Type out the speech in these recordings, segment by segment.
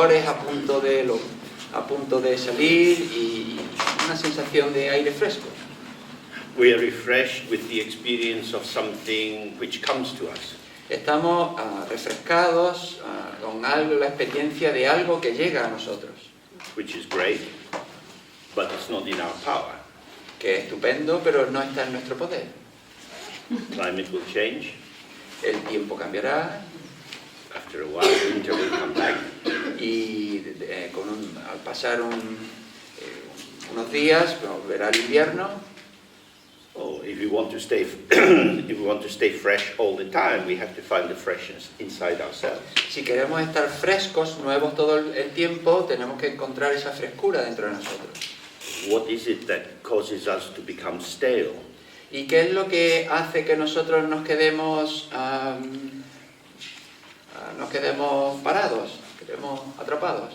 a punto de salir y una sensación de aire fresco. We are refreshed with the experience of something which comes to us. Estamos refrescados con algo, la experiencia de algo que llega a nosotros. Which is great, but it's not in our power. Que es estupendo, pero no está en nuestro poder. Climate will change. El tiempo cambiará. After a while, winter will come back. Y al pasar unos días, volverá el invierno. Oh, if we want to stay, if we want to stay fresh all the time, we have to find the freshness inside ourselves. Si queremos estar frescos, nuevos todo el tiempo, tenemos que encontrar esa frescura dentro de nosotros. What is it that causes us to become stale? ¿Y qué es lo que hace que nosotros nos quedemos parados, quedemos atrapados?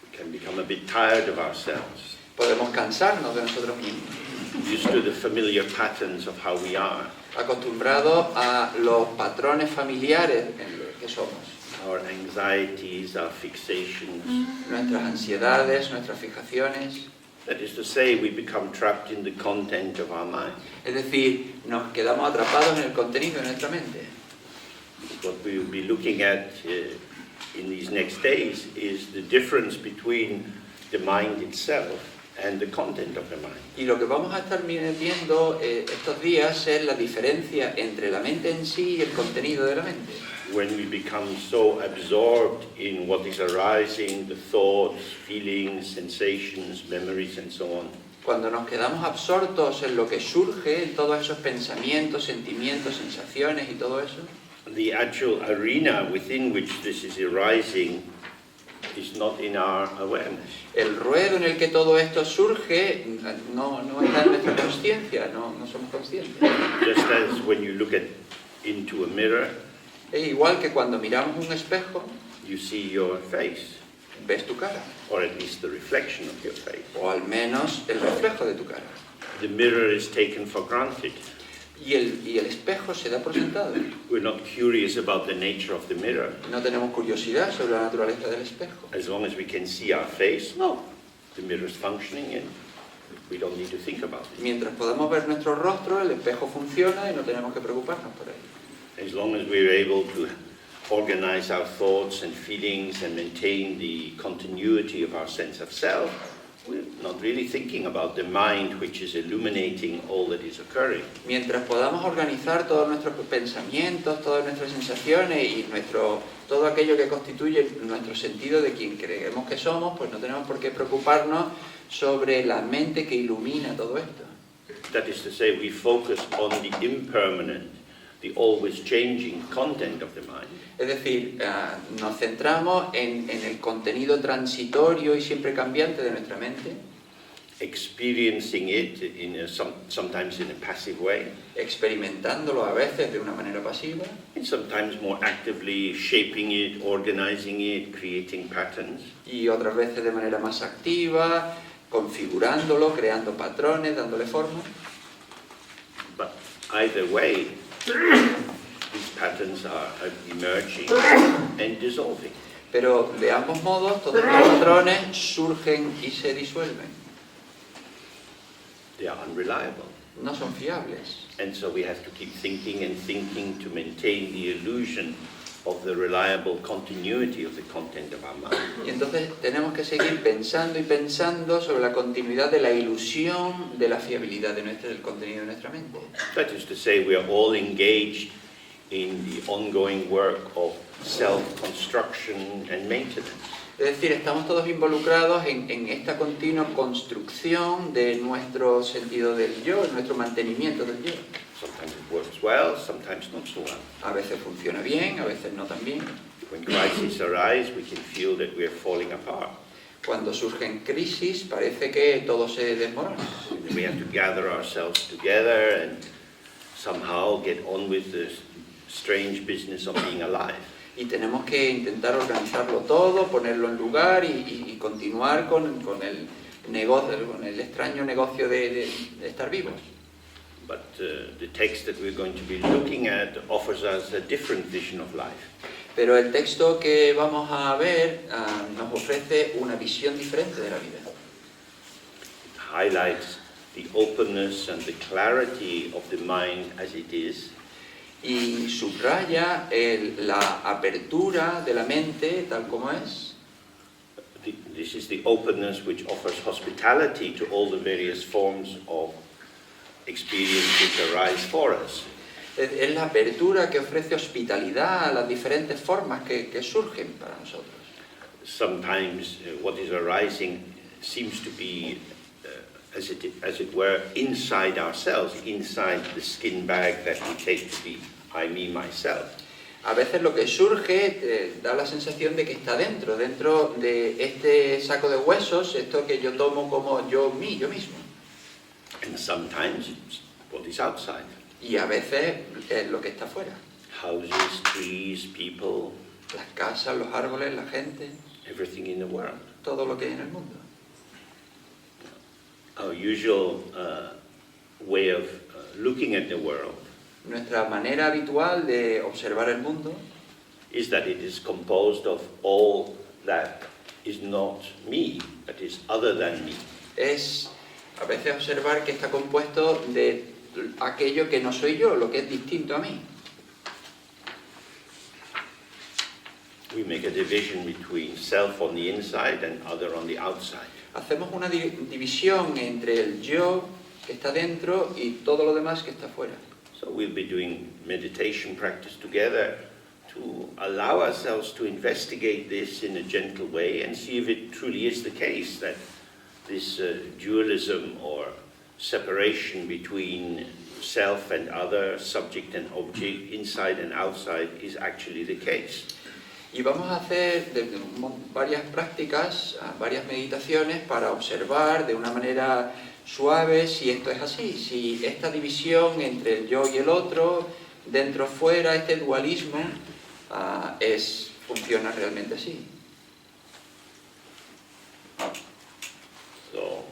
We can become a bit tired of ourselves. Podemos cansarnos de nosotros mismos. Used to the familiar patterns of how we are. Acostumbrados a los patrones familiares en los que somos. Our anxieties, our fixations. Nuestras ansiedades, nuestras fijaciones. That is to say, we become trapped in the content of our mind. Es decir, nos quedamos atrapados en el contenido de nuestra mente. What we will be looking at in these next days is the difference between the mind itself and the content of the mind. Y lo que vamos a estar viendo estos días es la diferencia entre la mente en sí y el contenido de la mente. When we become so absorbed in what is arising, the thoughts, feelings, sensations, memories, and so on. Cuando nos quedamos absortos en lo que surge, en todos esos pensamientos, sentimientos, sensaciones y todo eso. The actual arena within which this is arising is not in our awareness. El ruedo en el que todo esto surge no está en nuestra consciencia, no somos conscientes. Just as when you look into a mirror, Es igual que cuando miramos un espejo, you see your face, ves tu cara, or at least the reflection of your face. o al menos el reflejo de tu cara. The mirror is taken for granted. Y el espejo se da por sentado. We're not curious about the nature of the mirror. No tenemos curiosidad sobre la naturaleza del espejo. As long as we can see our face, no, the mirror is functioning and we don't need to think about it. Mientras podamos ver nuestro rostro, el espejo funciona y no tenemos que preocuparnos por ello. As long as we're able to organize our thoughts and feelings and maintain the continuity of our sense of self, we're not really thinking about the mind which is illuminating all that is occurring. Mientras podamos organizar todos nuestros pensamientos, todas nuestras sensaciones y todo aquello que constituye nuestro sentido de quien creemos que somos, pues no tenemos por qué preocuparnos sobre la mente que ilumina todo esto. That is to say, we focus on the impermanent, the always changing content of the mind. Es decir, nos centramos en el contenido transitorio y siempre cambiante de nuestra mente, Experiencing it sometimes in a passive way, experimentándolo a veces de una manera pasiva and sometimes more actively shaping it, organizing it, creating patterns. y otras veces de manera más activa, configurándolo, creando patrones, dándole forma. But either way, these patterns are emerging and dissolving. Pero de ambos modos, todos los patrones surgen y se disuelven. They are unreliable. No son fiables. And so we have to keep thinking and thinking to maintain the illusion of the reliable continuity of the content of our mind. Y entonces tenemos que seguir pensando y pensando sobre la continuidad de la ilusión de la fiabilidad del contenido de nuestra mente. That is to say, we are all engaged in the ongoing work of self-construction and maintenance. Es decir, estamos todos involucrados en esta continua construcción de nuestro sentido del yo, nuestro mantenimiento del yo. Sometimes it works well, sometimes not so well. A veces funciona bien, a veces no tan bien. When crises arise, we can feel that we are falling apart. Cuando surgen crisis, parece que todo se desmorona. We have to gather ourselves together and somehow get on with the strange business of being alive. Y tenemos que intentar organizarlo todo, ponerlo en lugar y continuar con el negocio, con el extraño negocio de estar vivos. But the text that we're going to be looking at offers us a different vision of life. Pero el texto que vamos a ver nos ofrece una visión diferente de la vida. It highlights the openness and the clarity of the mind as it is, Y subraya la apertura de la mente tal como es. This is the openness which offers hospitality to all the various forms of experience which arise for us. Es la apertura que ofrece hospitalidad a las diferentes formas que surgen para nosotros. Sometimes what is arising seems to be, as it were, inside ourselves, inside the skin bag that we take to be I, me, myself. A veces lo que surge da la sensación de que está dentro de este saco de huesos, esto que yo tomo como yo mismo. And sometimes it's what is outside. Y a veces es lo que está fuera. Houses, trees, people, Las casas, los árboles, la gente, everything in the world. todo lo que hay en el mundo. Our usual way of looking at the world Nuestra manera habitual de observar el mundo is that it is composed of all that is not me, that is other than me. es a veces observar que está compuesto de aquello que no soy yo, lo que es distinto a mí. We make a division between self on the inside and other on the outside. Hacemos una división entre el yo que está dentro y todo lo demás que está fuera. So we'll be doing meditation practice together to allow ourselves to investigate this in a gentle way and see if it truly is the case that this dualism or separation between self and other, subject and object, inside and outside, is actually the case. Y vamos a hacer varias prácticas, varias meditaciones para observar de una manera suave si esto es así, si esta división entre el yo y el otro, dentro fuera, este dualismo, funciona realmente así. So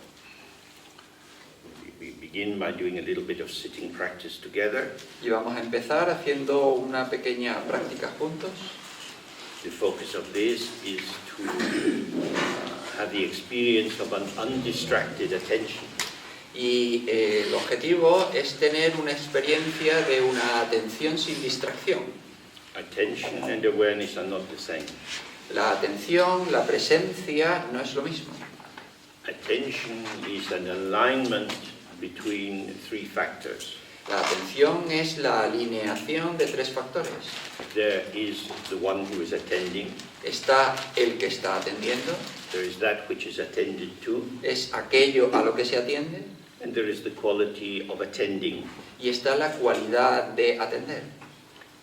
we begin by doing a little bit of sitting practice together. Y vamos a empezar haciendo una pequeña práctica juntos. The focus of this is to have the experience of an undistracted attention. Y el objetivo es tener una experiencia de una atención sin distracción. Attention and awareness are not the same. La atención, la presencia, no es lo mismo. Attention is an alignment between three factors. La atención es la alineación de tres factores. There is the one who is attending. Está el que está atendiendo, There is that which is attended to. es aquello a lo que se atiende, And there is the quality of attending. y está la cualidad de atender.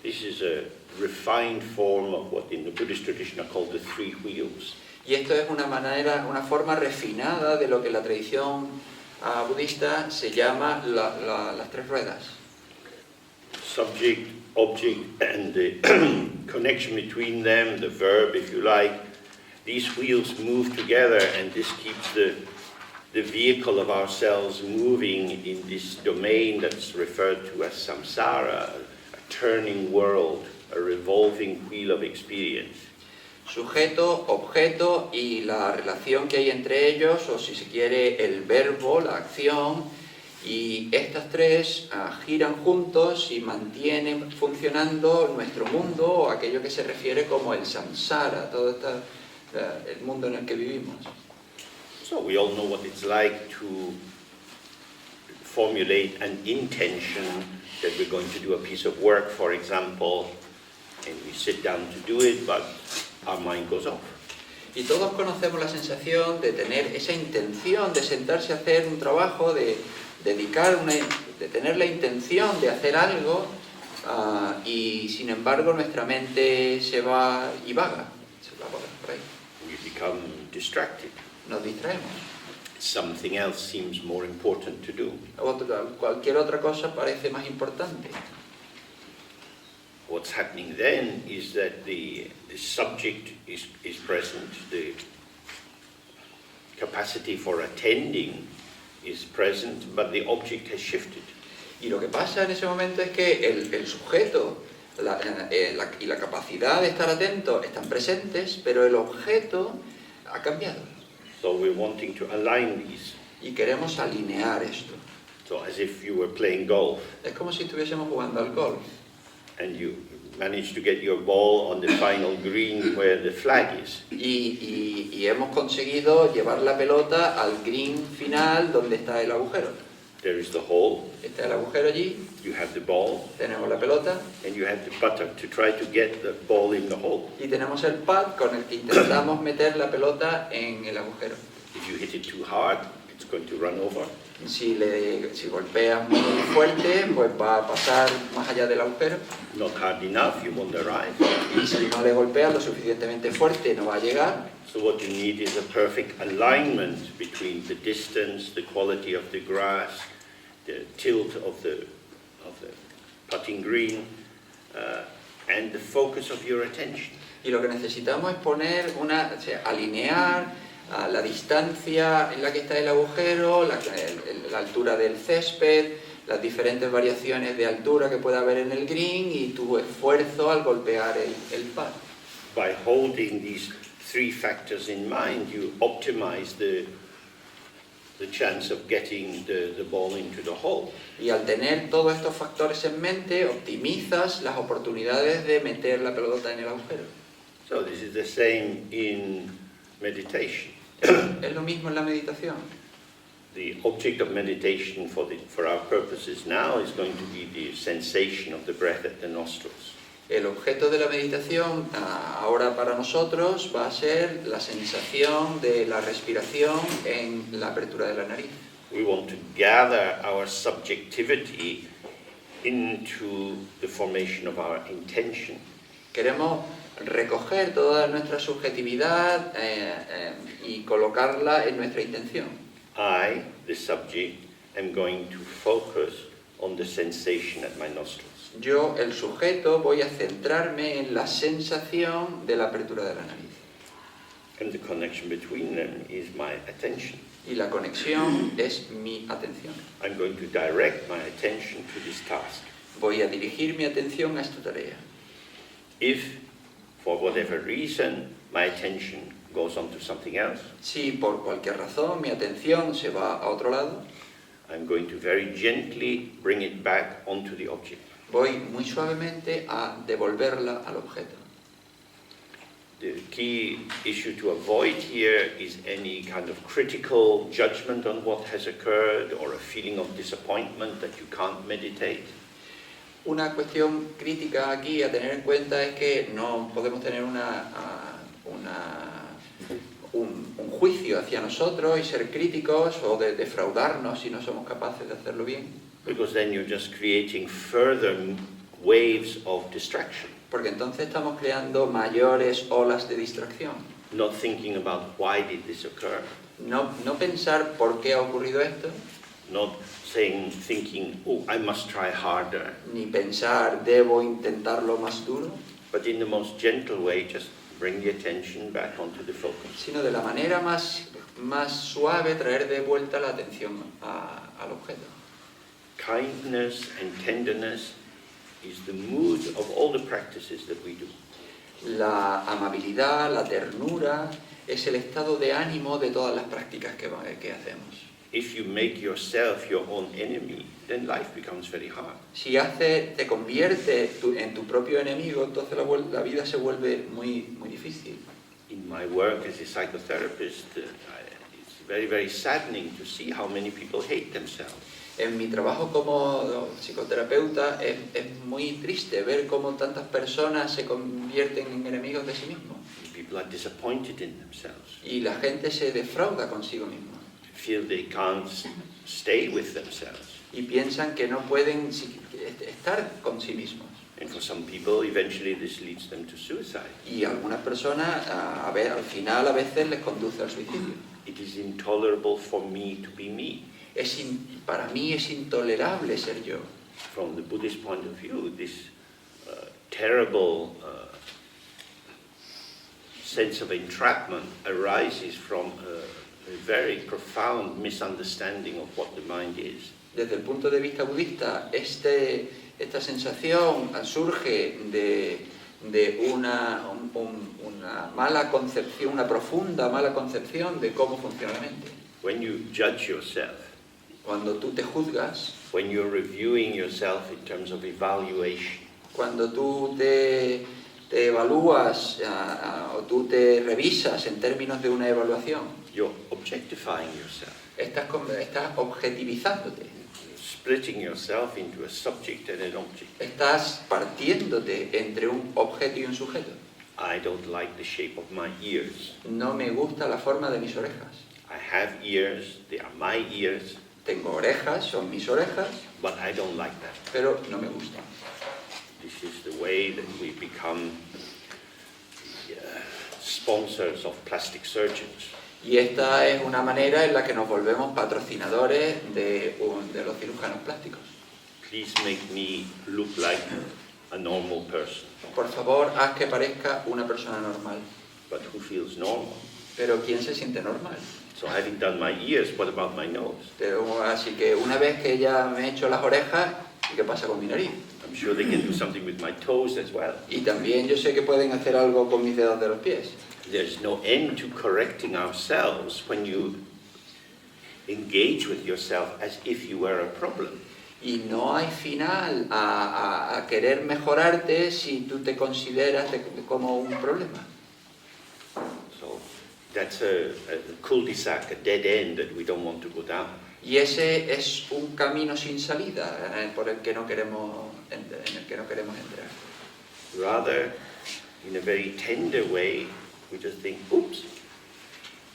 This is a refined form of what in the Buddhist tradition are called the three wheels. Y esto es una forma refinada de lo que en la tradición budista se llama las tres ruedas. Subject, object, and the connection between them, the verb, if you like. These wheels move together, and this keeps the vehicle of ourselves moving in this domain that's referred to as samsara, a turning world, a revolving wheel of experience. Sujeto, objeto y la relación que hay entre ellos, o si se quiere, el verbo, la acción, y estas tres giran juntos y mantienen funcionando nuestro mundo, o aquello que se refiere como el samsara, todo el mundo en el que vivimos. So we all know what it's like to formulate an intention that we're going to do a piece of work, for example, and we sit down to do it, but our mind goes off. Y todos conocemos la sensación de tener esa intención de sentarse a hacer un trabajo, de tener la intención de hacer algo, y sin embargo nuestra mente se va y vaga, por ahí. We become distracted. Nos distraemos. Something else seems more important to do. Cualquier otra cosa parece más importante. What's happening then is that the subject is present, the capacity for attending is present, but the object has shifted. Y lo que pasa en ese momento es que el sujeto y la capacidad de estar atento están presentes, pero el objeto ha cambiado. So we're wanting to align these. Y queremos alinear esto. So as if you were playing golf Es como si estuviésemos jugando al golf and you managed to get your ball on the final green where the flag is. y hemos conseguido llevar la pelota al green final donde está el agujero. There is the hole, Está el agujero allí, you have the ball, tenemos la pelota and you have the putter to try to get the ball in the hole. y tenemos el pad con el que intentamos meter la pelota en el agujero. If you hit it too hard, it's going to run over. Si golpeas muy fuerte, pues va a pasar más allá del agujero. Not hard enough, you won't arrive. Y si no le golpeas lo suficientemente fuerte, no va a llegar. So what you need is a perfect alignment between the distance, the quality of the grass, the tilt of the putting green, and the focus of your attention. Y lo que necesitamos es poner alinear la distancia en la que está el agujero, la altura del césped, las diferentes variaciones de altura que pueda haber en el green y tu esfuerzo al golpear el pad. By holding these three factors in mind, you optimize the chance of getting the ball into the hole. Y al tener todos estos factores en mente, optimizas las oportunidades de meter la pelota en el agujero. So this is the same in meditation. Es lo mismo en la meditación. The object of meditation for our purposes now is going to be the sensation of the breath at the nostrils. El objeto de la meditación ahora para nosotros va a ser la sensación de la respiración en la apertura de la nariz. We want to gather our subjectivity into the formation of our intention. Queremos recoger toda nuestra subjetividad y colocarla en nuestra intención. I, the subject, am going to focus on the sensation at my nostrils. Yo, el sujeto, voy a centrarme en la sensación de la apertura de la nariz. And the connection between them is my attention. Y la conexión es mi atención. I'm going to direct my attention to this task. Voy a dirigir mi atención a esta tarea. If, for whatever reason, my attention goes on to something else, Si por cualquier razón mi atención se va a otro lado, I'm going to very gently bring it back onto the object. voy muy suavemente a devolverla al objeto. The key issue to avoid here is any kind of critical judgment on what has occurred or a feeling of disappointment that you can't meditate. Una cuestión crítica aquí a tener en cuenta es que no podemos tener un juicio hacia nosotros y ser críticos o de defraudarnos si no somos capaces de hacerlo bien. Because then you're just creating further waves of distraction, Porque entonces estamos creando mayores olas de distracción. not thinking about why did this occur, No pensar por qué ha ocurrido esto, not thinking, oh, I must try harder, ni pensar debo intentarlo más duro, but in the most gentle way, just bring the attention back onto the focus. sino de la manera más suave traer de vuelta la atención al objeto. Kindness and tenderness is the mood of all the practices that we do. La amabilidad, la ternura, es el estado de ánimo de todas las prácticas que hacemos. If you make yourself your own enemy, then life becomes very hard. Si te convierte en tu propio enemigo, entonces la vida se vuelve muy difícil. In my work as a psychotherapist, it's very, very saddening to see how many people hate themselves. En mi trabajo como psicoterapeuta es muy triste ver cómo tantas personas se convierten en enemigos de sí mismos. People are disappointed in themselves, Y la gente se defrauda consigo misma. feel they can't stay with themselves. Y piensan que no pueden estar con sí mismos. And for some people, eventually this leads them to suicide. Y algunas personas, al final, a veces les conduce al suicidio. It is intolerable for me to be me. Para mí es intolerable ser yo. From the Buddhist point of view, this terrible sense of entrapment arises from a very profound misunderstanding of what the mind is. Desde el punto de vista budista, esta sensación surge de una mala concepción, una profunda mala concepción de cómo funciona la mente. When you judge yourself, Cuando tú te juzgas, when you're reviewing yourself in terms of evaluation, cuando tú te evalúas o tú te revisas en términos de una evaluación, you're objectifying yourself, estás objetivizándote, splitting yourself into a subject and an object. estás partiéndote entre un objeto y un sujeto. I don't like the shape of my ears. No me gusta la forma de mis orejas. I have ears, they are my ears, Tengo orejas, son mis orejas, but I don't like that. pero no me gustan. This is the way that we become sponsors of plastic surgeons. Y esta es una manera en la que nos volvemos patrocinadores de los cirujanos plásticos. Please make me look like a normal person. Por favor, haz que parezca una persona normal. But who feels normal? Pero ¿quién se siente normal? So having done my ears, what about my nose? Así que una vez que ya me he hecho las orejas, ¿y qué pasa con mi nariz? I'm sure they can do something with my toes as well. Y también yo sé que pueden hacer algo con mis dedos de los pies. There's no end to correcting ourselves when you engage with yourself as if you were a problem. Y no hay final a querer mejorarte si tú te consideras como un problema. So that's a cul-de-sac, a dead end that we don't want to go down. Y ese es un camino sin salida por el que no queremos, en el que no queremos entrar. Rather, in a very tender way, we just think, oops,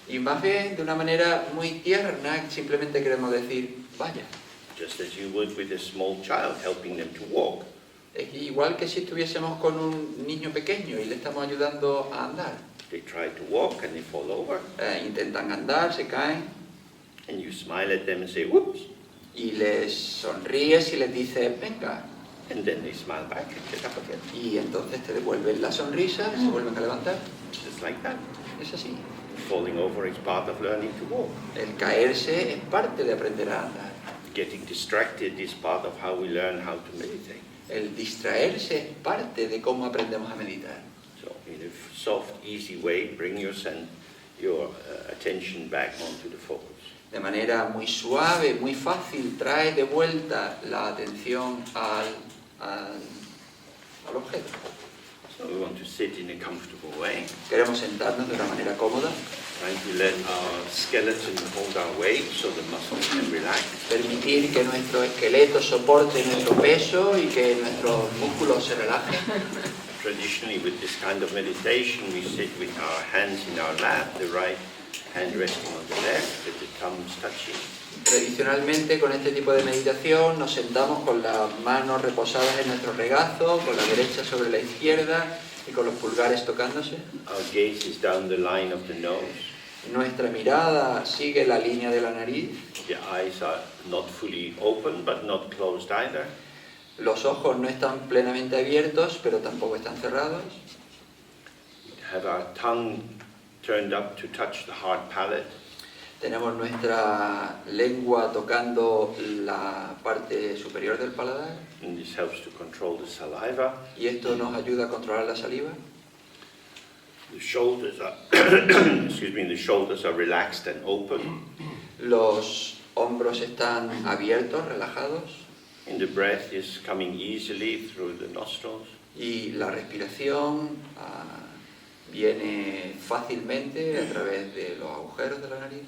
Y más bien, de una manera muy tierna, simplemente queremos decir, vaya. just as you would with a small child helping them to walk. Igual que si estuviésemos con un niño pequeño y le estamos ayudando a andar. They try to walk and they fall over, Intentan andar, se caen, and you smile at them and say, whoops, y les sonríes y les dices, venga. and then they smile back and get up again. Y entonces te devuelven la sonrisa, se vuelven a levantar. Just like that. Es así. Falling over is part of learning to walk. El caerse es parte de aprender a andar. Getting distracted is part of how we learn how to meditate. El distraerse es parte de cómo aprendemos a meditar. So in a soft, easy way, bring your attention back onto the focus. De manera muy suave, muy fácil, trae de vuelta la atención al objeto. So we want to sit in a comfortable way, Queremos sentarnos de una manera cómoda, trying to let our skeleton hold our weight so the muscles can relax. permitir que nuestro esqueleto soporte nuestro peso y que nuestros músculos se relajen. Traditionally, with this kind of meditation, we sit with our hands in our lap, the right hand resting on the left, with the thumbs touching. Tradicionalmente, con este tipo de meditación, nos sentamos con las manos reposadas en nuestro regazo, con la derecha sobre la izquierda y con los pulgares tocándose. Our gaze is down the line of the nose. Nuestra mirada sigue la línea de la nariz. The eyes are not fully open, but not closed either. Los ojos no están plenamente abiertos, pero tampoco están cerrados. Have our tongue turned up to touch the hard palate. Tenemos nuestra lengua tocando la parte superior del paladar And this helps to control the saliva. y esto nos ayuda a controlar la saliva. The shoulders are, the shoulders are relaxed and open. Los hombros están abiertos, relajados And the breath is coming easily through the nostrils. y la respiración viene fácilmente a través de los agujeros de la nariz.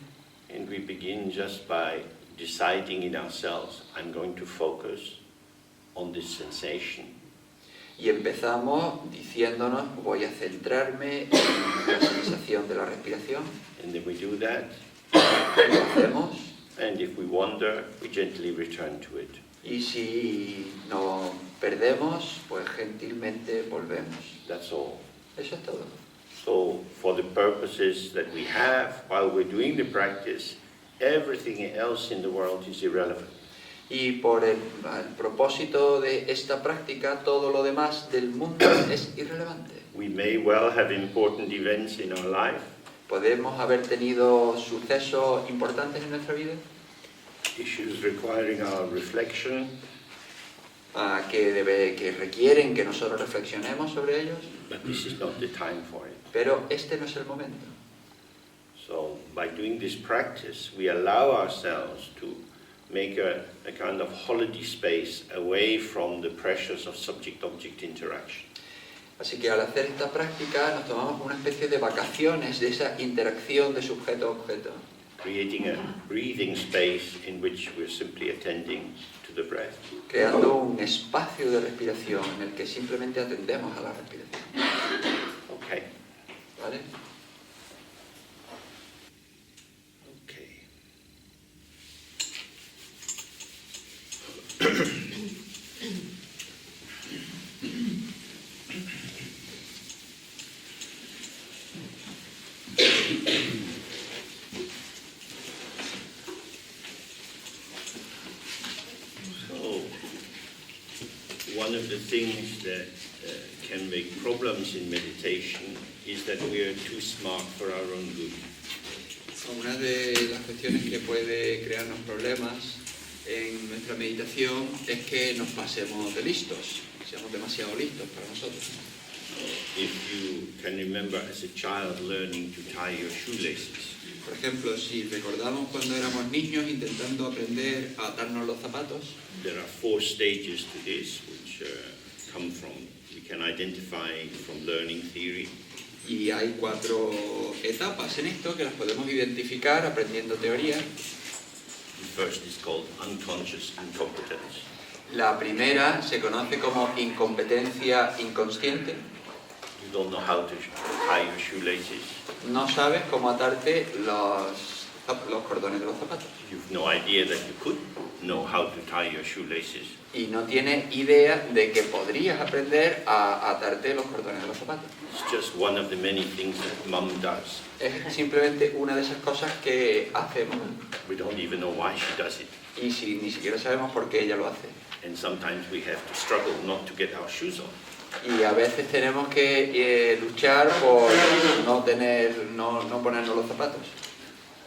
And we begin just by deciding in ourselves, I'm going to focus on this sensation. Y empezamos diciéndonos, voy a centrarme en la sensación de la respiración. And then we do that. Lo hacemos. And if we wander, we gently return to it. Y si nos perdemos, pues gentilmente volvemos. That's all. Eso es todo. So for the purposes that we have while we're doing the practice, everything else in the world is irrelevant. Y por el propósito de esta práctica, todo lo demás del mundo es irrelevante. We may well have important events in our life, ¿Podemos haber tenido sucesos importantes en nuestra vida? Issues requiring our reflection, Que requieren que nosotros reflexionemos sobre ellos, but this is not the time for it. pero este no es el momento. So by doing this practice, we allow ourselves to make a kind of holiday space away from the pressures of subject-object interaction. Así que al hacer esta práctica nos tomamos una especie de vacaciones de esa interacción de sujeto-objeto, Creating a breathing space in which we're simply attending to the breath. creando un espacio de respiración en el que simplemente atendemos a la respiración. Okay. ¿Vale? Okay. So, one of the things that can make problems in meditation is that we are too smart for our own good. Una de las cuestiones que puede crearnos problemas en nuestra meditación es que nos pasemos de listos, seamos demasiado listos para nosotros. If you can remember as a child learning to tie your shoelaces, Por ejemplo, si recordamos cuando éramos niños intentando aprender a atarnos los zapatos, there are 4 stages to this which come from, we can identify from learning theory. y hay 4 etapas en esto que las podemos identificar aprendiendo teoría. The first is called unconscious incompetence. La primera se conoce como incompetencia inconsciente. You don't know how to tie your shoelaces. No sabes cómo atarte los cordones de los zapatos. You've no idea that you could know how to tie your shoelaces. Y no tienes idea de que podrías aprender a atarte los cordones de los zapatos. It's just one of the many things that mum does. Es simplemente una de esas cosas que hacemos. We don't even know why she does it. Y ni siquiera sabemos por qué ella lo hace. And sometimes we have to struggle not to get our shoes on. Y a veces tenemos que luchar por no ponernos los zapatos.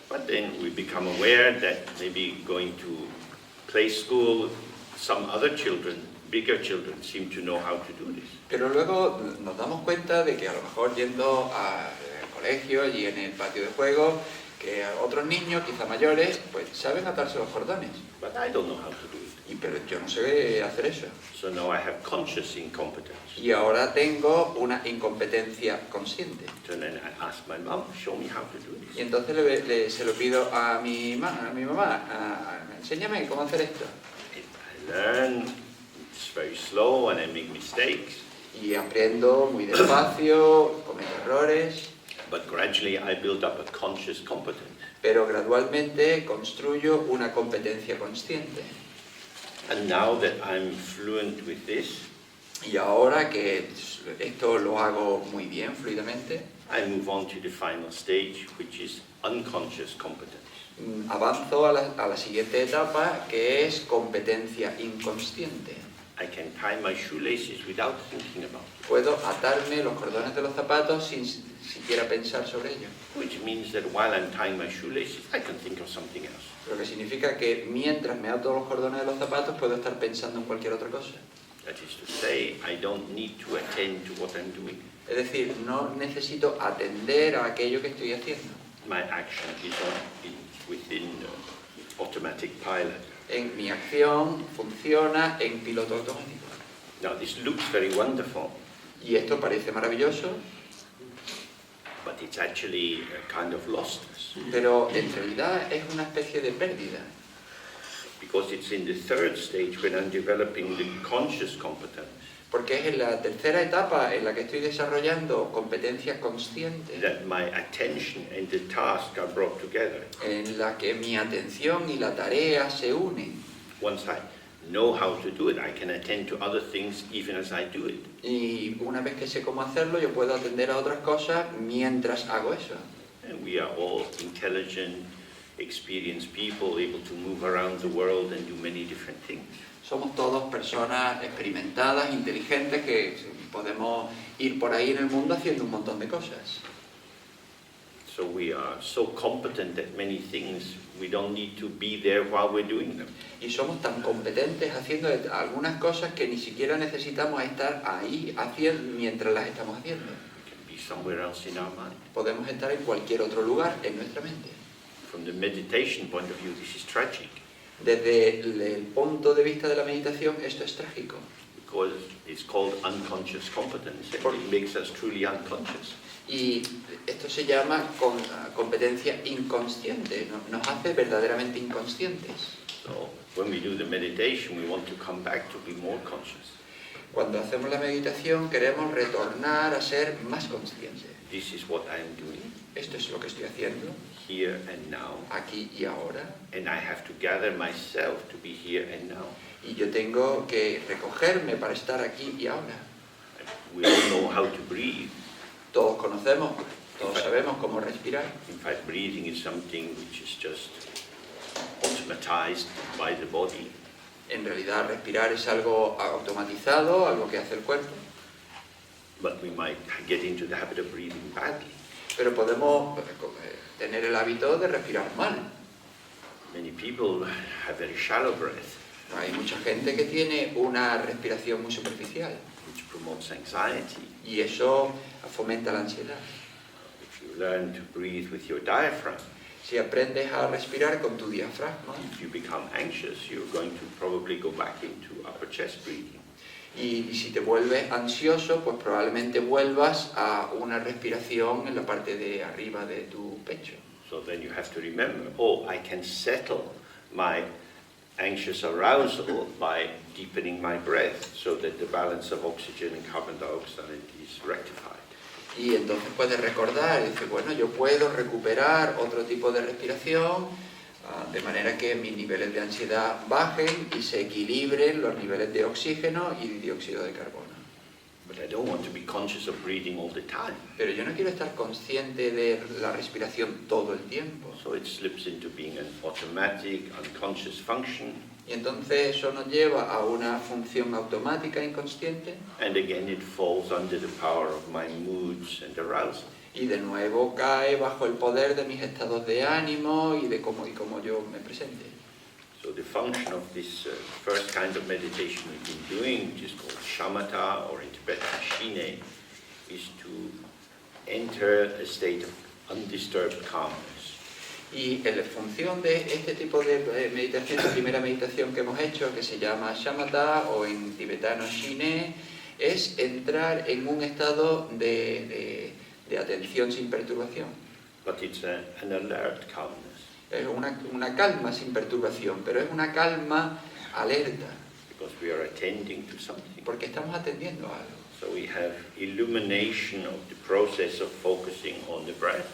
But then we become aware that maybe going to play school, some other children, bigger children, seem to know how to do this. Pero luego nos damos cuenta de que a lo mejor yendo al colegio y en el patio de juego, que otros niños, quizá mayores, pues saben atarse los cordones. But I don't know how to do it. Pero yo no sé hacer eso. So now I have conscious incompetence. Y ahora tengo una incompetencia consciente. So then I ask my mom, show me how to do Y this. entonces se lo pido a mi mamá, enséñame cómo hacer esto. I learn, it's very slow and I make mistakes. Y aprendo muy despacio, cometo errores, But gradually I build up a conscious competence. pero gradualmente construyo una competencia consciente. And now that I'm fluent with this, Y ahora que esto lo hago muy bien, fluidamente, I move on to the final stage, which is unconscious competence. avanzo a la siguiente etapa, que es competencia inconsciente. I can tie my shoelaces without thinking about it, Puedo atarme los cordones de los zapatos sin siquiera pensar sobre ello. which means that while I'm tying my shoelaces, I can think of something else. Lo que significa que mientras me ato los cordones de los zapatos puedo estar pensando en cualquier otra cosa. That is to say, I don't need to attend to what I'm doing. Es decir, no necesito atender a aquello que estoy haciendo. My action is within automatic pilot. Mi acción funciona en piloto automático. Now this looks very wonderful, Y esto parece maravilloso, but it's actually a kind of lostness, pero en realidad es una especie de pérdida. because it's in the third stage when I'm developing the conscious competence Porque es en la tercera etapa en la que estoy desarrollando competencia consciente, that my attention and the task are brought together. en la que mi atención y la tarea se unen. Once I know how to do it, I can attend to other things even as I do it. Y una vez que sé cómo hacerlo, yo puedo atender a otras cosas mientras hago eso. And we are all intelligent, experienced people able to move around the world and do many different things. Somos todos personas experimentadas, inteligentes, que podemos ir por ahí en el mundo haciendo un montón de cosas. So we are so competent at many things, we don't need to be there while we're doing them. Y somos tan competentes haciendo algunas cosas que ni siquiera necesitamos estar ahí haciendo mientras las estamos haciendo. We can be somewhere else in our mind. Podemos estar en cualquier otro lugar en nuestra mente. From the meditation point of view, this is tragic, Desde el punto de vista de la meditación, esto es trágico. because it's called unconscious competence. It makes us truly unconscious. Y esto se llama competencia inconsciente, nos hace verdaderamente inconscientes. So when we do the meditation, we want to come back to be more conscious. Cuando hacemos la meditación queremos retornar a ser más conscientes. This is what I am doing, Esto es lo que estoy haciendo, here and now, aquí y ahora. and I have to gather myself to be here and now. Y yo tengo que recogerme para estar aquí y ahora. We all know how to breathe. Todos conocemos, todos sabemos cómo respirar. In fact, breathing is something which is just automatized by the body. En realidad respirar es algo automatizado, algo que hace el cuerpo. But we might get into the habit of breathing badly. Pero podemos tener el hábito de respirar mal. Many people have very shallow breath, Hay mucha gente que tiene una respiración muy superficial which promotes anxiety. y eso fomenta la ansiedad. If you learn to breathe with your diaphragm, Si aprendes a respirar con tu diafragma if you become anxious, you're going to probably go back into upper chest breathing. y si te vuelves ansioso, pues probablemente vuelvas a una respiración en la parte de arriba de tu pecho. So then you have to remember, oh, I can settle my anxious arousal by deepening my breath so that the balance of oxygen and carbon dioxide is rectified. Y entonces puedes recordar, y dices, bueno, yo puedo recuperar otro tipo de respiración, de manera que mis niveles de ansiedad bajen y se equilibren los niveles de oxígeno y dióxido de carbono. But I don't want to be conscious of breathing all the time. Pero yo no quiero estar consciente de la respiración todo el tiempo. So it slips into being an automatic, unconscious function. Y entonces eso nos lleva a una función automática inconsciente And again, it falls under the power of my moods and arousal. y de nuevo cae bajo el poder de mis estados de ánimo y de cómo yo me presente. So the function of this first kind of meditation we've been doing, which is called shamatha or in Tibetan shine, is to enter a state of undisturbed calmness. Y en función de este tipo de meditación, la primera meditación que hemos hecho, que se llama shamatha o en tibetano shine, es entrar en un estado de atención sin perturbación. But it's an alert calmness. Es una calma sin perturbación, pero es una calma alerta, Because we are attending to something. porque estamos atendiendo a algo. So we have illumination of the process of focusing on the breath,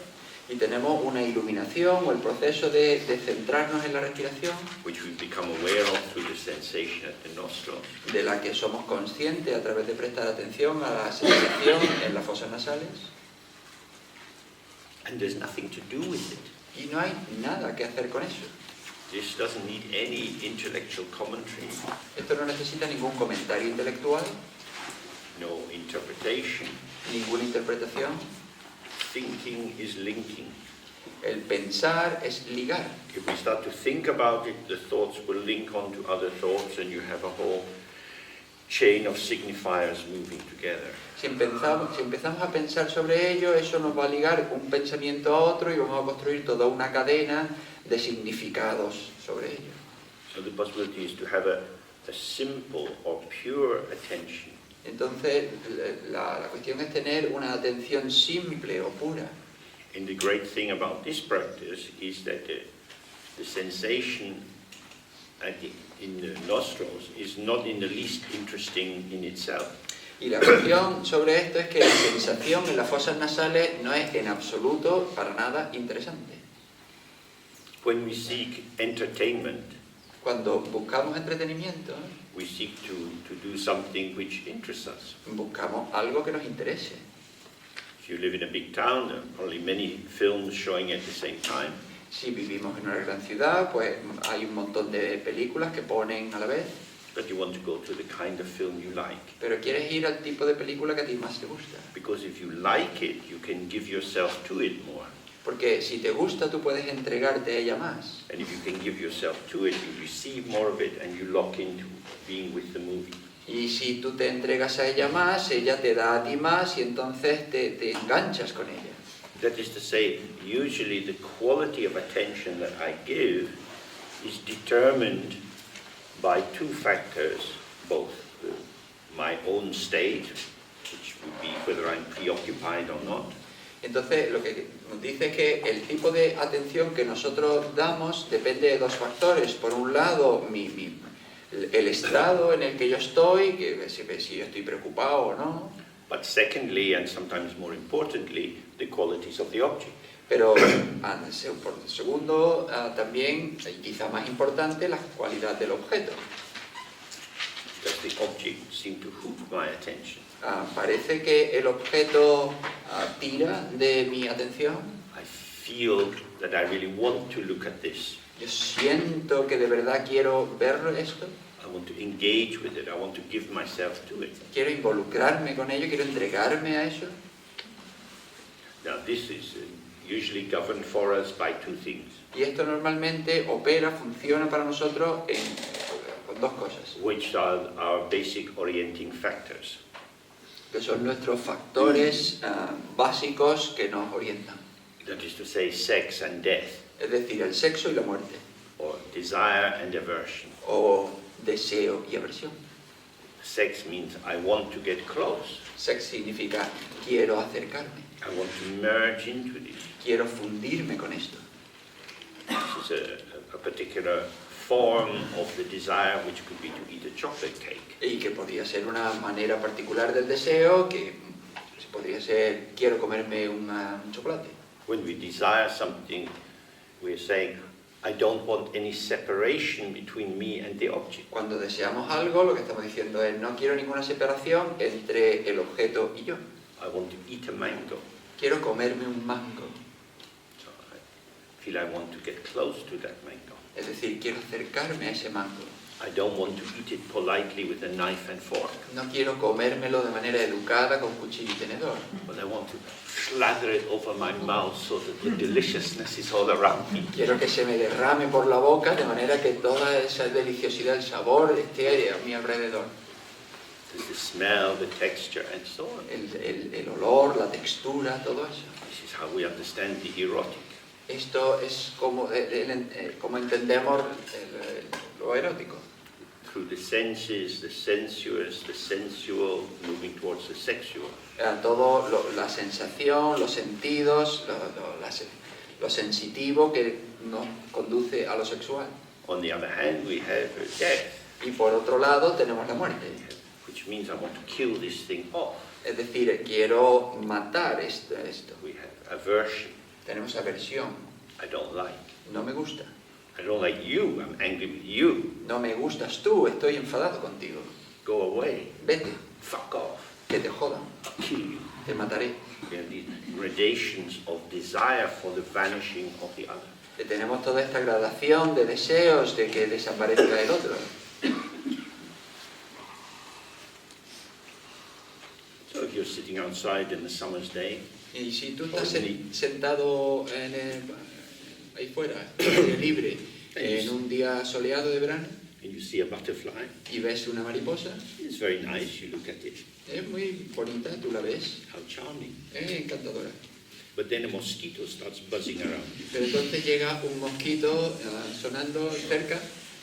Y tenemos una iluminación o el proceso de centrarnos en la respiración, which we become aware of through the sensation at the nostrils. de la que somos conscientes a través de prestar atención a la sensación en las fosas nasales, And there's nothing to do with it. y no hay nada que hacer con eso. This doesn't need any intellectual commentary, Esto no necesita ningún comentario intelectual, no interpretation. ninguna interpretación. Thinking is linking. El pensar es ligar. If we start to think about it, the thoughts will link onto other thoughts and you have a whole chain of signifiers moving together. Si empezamos a pensar sobre ello, eso nos va a ligar un pensamiento a otro y vamos a construir toda una cadena de significados sobre ello. So the possibility is to have a simple or pure attention. Entonces, la cuestión es tener una atención simple o pura. And the great thing about this practice is that the sensation in the nostrils is not in the least interesting in itself. Y la cuestión sobre esto es que la sensación en las fosas nasales no es en absoluto para nada interesante. When we seek entertainment, Cuando buscamos entretenimiento, we seek to do something which interests us. buscamos algo que nos interese. If you live in a big town, there are probably many films showing at the same time. Si vivimos en una gran ciudad, pues hay un montón de películas que ponen a la vez, But you want to go to the kind of film you like. pero quieres ir al tipo de película que a ti más te gusta. Because if you like it, you can give yourself to it more. Porque si te gusta, tú puedes entregarte a ella más. And if you can give yourself to it, you receive more of it and you lock into being with the movie. Y si tú te entregas a ella más, ella te da a ti más y entonces te enganchas con ella. That is to say, usually the quality of attention that I give is determined by two factors, both my own state, which would be whether I'm preoccupied or not. Entonces, lo que nos dice es que el tipo de atención que nosotros damos depende de dos factores. Por un lado, el estado en el que yo estoy, que si yo estoy preocupado o no. But secondly, and sometimes more importantly, the qualities of the object. Pero, por segundo, también, y quizá más importante, la cualidad del objeto. Does the object seem to hook my attention? Parece que el objeto tira de mi atención. I feel that I really want to look at this. Yo siento que de verdad quiero ver esto. I want to engage with it. I want to give myself to it. Quiero involucrarme con ello, quiero entregarme a eso. Now this is usually governed for us by two things. Y esto normalmente funciona para nosotros con dos cosas, Which are our basic orienting factors. que son nuestros factores básicos que nos orientan. That is to say, sex and death, Es decir, el sexo y la muerte, or desire and aversion. o deseo y aversión. Sex means I want to get close. Sex significa quiero acercarme, I want to merge into this. quiero fundirme con esto. This is a particular form of the desire, which could be to eat a chocolate cake. Y que podría ser una manera particular del deseo, que podría ser quiero comerme un chocolate. When we desire something, we're saying, I don't want any separation between me and the object. Cuando deseamos algo, lo que estamos diciendo es no quiero ninguna separación entre el objeto y yo. I want to eat a mango. Quiero comerme un mango. So I feel I want to get close to that mango. Es decir, quiero acercarme a ese mango. I don't want to eat it politely with a knife and fork, No quiero comérmelo de manera educada con cuchillo y tenedor. but I want to slather it over my mouth so that the deliciousness is all around me. Quiero que se me derrame por la boca de manera que toda esa deliciosidad, el sabor esté a mi alrededor. The smell, the texture, and so on. El olor, la textura, todo eso. This is how we understand the erotic. Esto es como entendemos lo erótico. Through the senses, the sensuous, the sensual, moving towards the sexual. Todo la sensación, los sentidos, lo sensitivo que nos conduce a lo sexual. On the other hand, we have death, Y por otro lado tenemos la muerte. which means I want to kill this thing off. Es decir, quiero matar esto. We have aversion. Tenemos aversión. I don't like. No me gusta. I don't like you. I'm angry with you. No me gustas tú, estoy enfadado contigo. Go away. Vete, Fuck off. que te jodan, I'll kill you. te mataré. We have these gradations of desire for the vanishing of the other. Que tenemos toda esta gradación de deseos de que desaparezca el otro. So if you're sitting outside in the summer's day, Y si tú estás sentado ahí fuera, al aire libre, en un día soleado de verano, and you see a butterfly, y ves una mariposa, it's very nice. You look at it. es muy bonita, tú la ves, How charming. es encantadora. But then a mosquito starts buzzing around. Pero entonces llega un mosquito sonando cerca.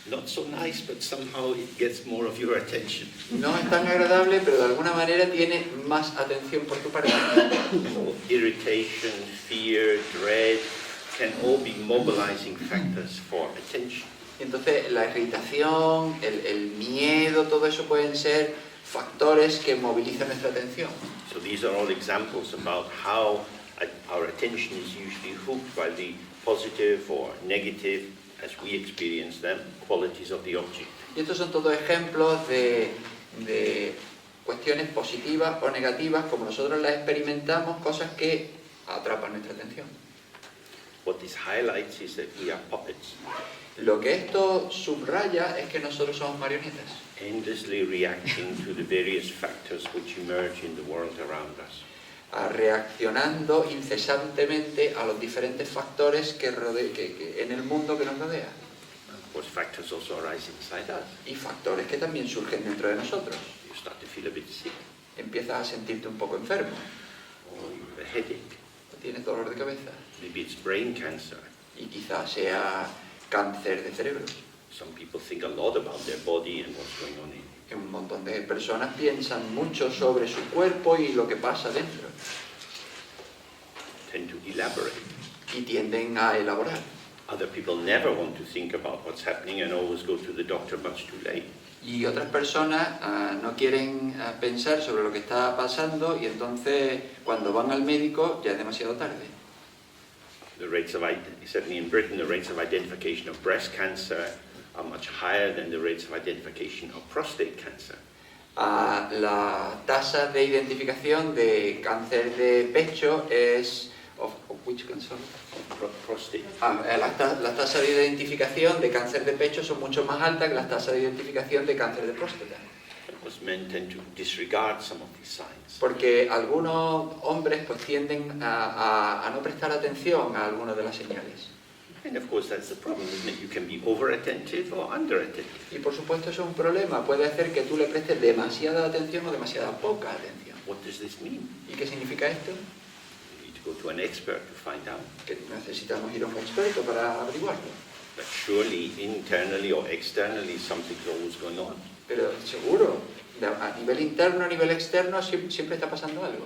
Not so nice, but somehow it gets more of your attention. No es tan agradable, pero de alguna manera tiene más atención por tu parte. So irritation, fear, dread can all be mobilizing factors for attention. Entonces la irritación, el miedo, todo eso pueden ser factores que movilizan nuestra atención. So these are all examples about how our attention is usually hooked by the positive or negative, as we experience them, qualities of the object. Y estos son todos ejemplos de cuestiones positivas o negativas, como nosotros las experimentamos, cosas que atrapan nuestra atención. What this highlights is that we are puppets, Lo que esto subraya es que nosotros somos marionetas, endlessly reacting to the various factors which emerge in the world around us. reaccionando incesantemente a los diferentes factores que en el mundo que nos rodea. Of course, factors also arise inside us. Y factores que también surgen dentro de nosotros. You start to feel a bit sick, Empiezas a sentirte un poco enfermo, or you have a headache. o tienes dolor de cabeza, Maybe it's brain cancer. y quizás sea cáncer de cerebro. Some people think a lot about their body and what's going on in it. Un montón de personas piensan mucho sobre su cuerpo y lo que pasa dentro, Tend to elaborate. y tienden a elaborar. Other people never want to think about what's happening and always go to the doctor much too late. Y otras personas no quieren pensar sobre lo que está pasando, y entonces cuando van al médico ya es demasiado tarde. The rates of, certainly in Britain, the rates of identification of breast cancer are much higher than the rates of identification of prostate cancer. La tasa de identificación de cáncer de pecho es... Of which cancer? Prostate. Las tasas de identificación de cáncer de pecho son mucho más altas que las tasas de identificación de cáncer de próstata. Because men tend to disregard some of these signs. Porque algunos hombres pues tienden a no prestar atención a algunas de las señales. And of course that's the problem, isn't it? You can be over-attentive or under-attentive. Y por supuesto eso es un problema, puede hacer que tú le prestes demasiada atención o demasiada poca atención. What does this mean? ¿Y qué significa esto? You need to go to an expert to find out. Que necesitamos ir a un experto para averiguarlo. But surely, internally or externally, something's always going on. Pero seguro, a nivel interno, a nivel externo, siempre está pasando algo.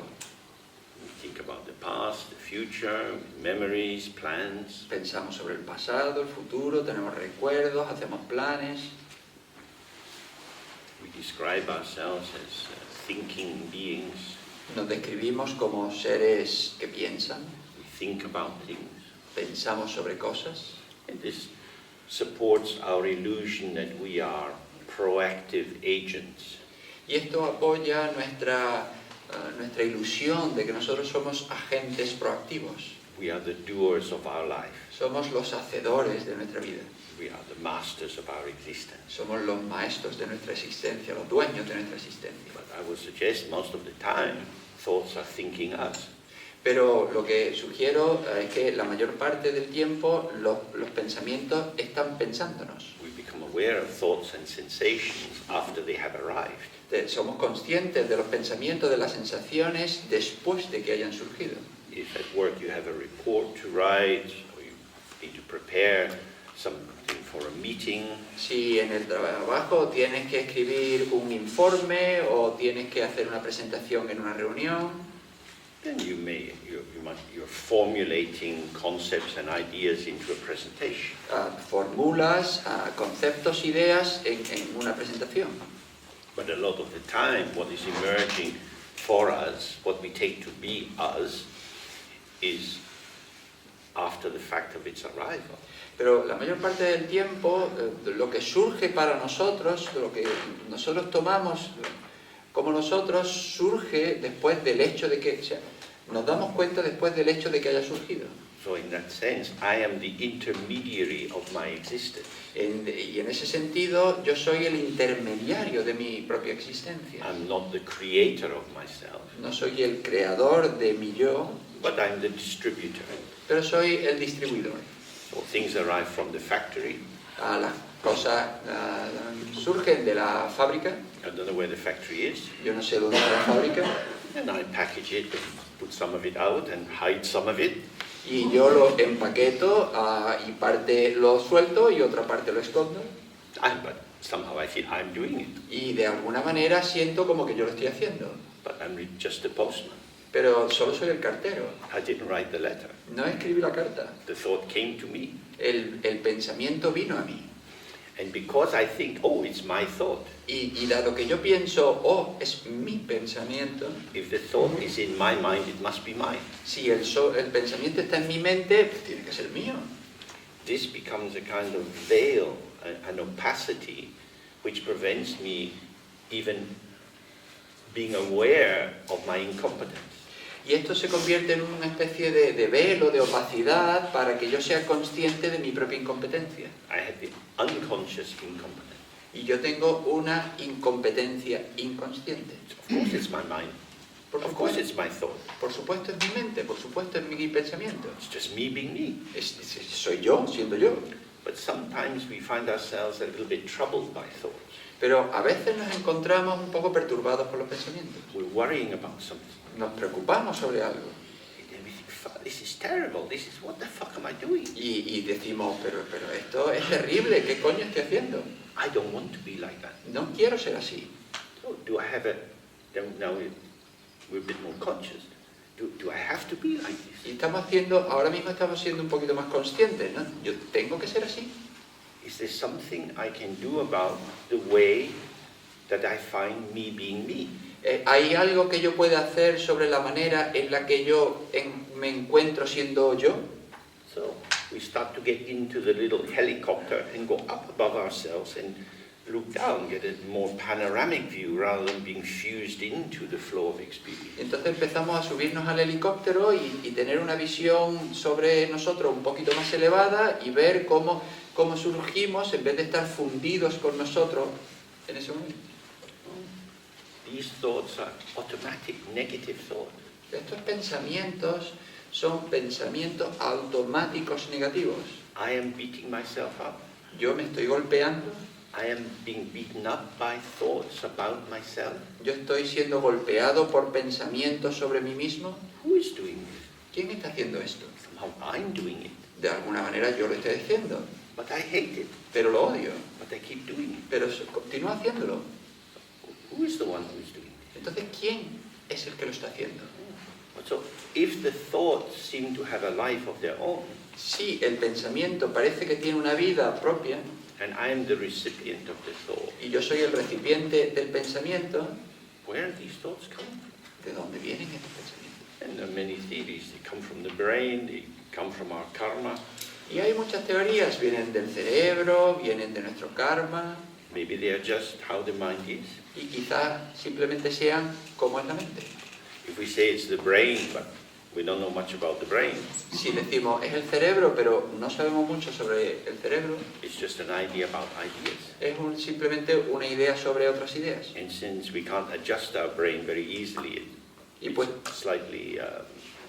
We think about the past, the future, memories, plans. Pensamos sobre el pasado, el futuro, tenemos recuerdos, hacemos planes. We describe ourselves as thinking beings. Nos describimos como seres que piensan, We think about things. pensamos sobre cosas. And this supports our illusion that we are proactive agents. Y esto apoya nuestra ilusión de que nosotros somos agentes proactivos. We are the doers of our life. Somos los hacedores de nuestra vida. We are the masters of our existence. Somos los maestros de nuestra existencia, los dueños de nuestra existencia. But I would suggest most of the time, thoughts are thinking us. Pero lo que sugiero es que la mayor parte del tiempo los pensamientos están pensándonos. We become aware of thoughts and sensations after they have arrived. Somos conscientes de los pensamientos, de las sensaciones después de que hayan surgido. If at work you have a report to write, or you need to prepare something for a meeting, Si en el trabajo tienes que escribir un informe o tienes que hacer una presentación en una reunión, then you're formulating concepts and ideas into a presentation. formulas, conceptos, ideas en una presentación. But a lot of the time, what is emerging for us, what we take to be us, is after the fact of its arrival. Pero la mayor parte del tiempo, lo que surge para nosotros, lo que nosotros tomamos como nosotros, surge después del hecho de que, o sea, nos damos cuenta después del hecho de que haya surgido. So in that sense, I am the intermediary of my existence. Y en ese sentido, yo soy el intermediario de mi propia existencia. I'm not the creator of myself, No soy el creador de mi yo, but I'm the distributor. pero soy el distribuidor. So things arrive from the factory. Las cosas surgen de la fábrica, I don't know where the factory is. yo no sé dónde está la fábrica, And I package it, put some of it out and hide some of it. y yo lo empaqueto y parte lo suelto y otra parte lo escondo, But somehow I feel I'm doing it. y de alguna manera siento como que yo lo estoy haciendo, But I'm just a postman. pero solo soy el cartero, I didn't write the letter. no escribí la carta, The thought came to me. el pensamiento vino a mí. And because I think, oh, it's my thought, Y dado que yo pienso, oh, es mi pensamiento, if the thought is in my mind, it must be mine. si el pensamiento está en mi mente, pues tiene que ser mío. This becomes a kind of veil, an opacity, which prevents me even being aware of my incompetence. Y esto se convierte en una especie de velo, de opacidad, para que yo sea consciente de mi propia incompetencia. I have the unconscious incompetence. Y yo tengo una incompetencia inconsciente. Of course, it's my mind. Por Of course supuesto, it's my thought. por supuesto es mi mente, por supuesto es mi pensamiento. It's just me being me. Soy yo, siendo yo. But sometimes we find ourselves a little bit troubled by thoughts. Pero a veces nos encontramos un poco perturbados por los pensamientos. We're worrying about something. Nos preocupamos sobre algo. And then we think, "Fuck, this is terrible. This is, what the fuck am I doing? Y decimos, pero esto es terrible, ¿qué coño estoy haciendo? I don't want to be like that." No quiero ser así. So do I have a, now we're a bit more conscious. Do I have to be like Y this? estamos ahora mismo estamos siendo un poquito más conscientes, ¿no? Yo tengo que ser así. Is there something I can do about the way that I find me being me? ¿Hay algo que yo pueda hacer sobre la manera en la que yo me encuentro siendo yo? So we start to get into the little helicopter and go up above ourselves and look down, get a more panoramic view rather than being fused into the flow of experience. Entonces empezamos a subirnos al helicóptero y tener una visión sobre nosotros un poquito más elevada y ver cómo surgimos en vez de estar fundidos con nosotros en ese momento. These thoughts are automatic negative thoughts. Estos pensamientos son pensamientos automáticos negativos. I am beating myself up. Yo me estoy golpeando, I am being beaten up by thoughts about myself. yo estoy siendo golpeado por pensamientos sobre mí mismo. Who is doing this? ¿Quién está haciendo esto? Somehow I'm doing it. De alguna manera yo lo estoy haciendo, But I hate it. pero lo odio, But I keep doing it. pero continúo haciéndolo. Who is the one who is doing it? Entonces, ¿quién es el que lo está haciendo? So if the thoughts seem to have a life of their own, Si el pensamiento parece que tiene una vida propia and I am the recipient of the thought, y yo soy el recipiente del pensamiento, where are these thoughts coming from? ¿de dónde vienen estos pensamientos? And there are many theories. They come from the brain, they come from our karma. Y hay muchas teorías, vienen del cerebro, vienen de nuestro karma, Maybe they are just how the mind is. y quizá simplemente sean como es la mente. If we say it's the brain, but we don't know much about the brain, Si decimos es el cerebro, pero no sabemos mucho sobre el cerebro, it's just an idea about ideas. es simplemente una idea sobre otras ideas. And since we can't adjust our brain very easily, Y, it's pues, slightly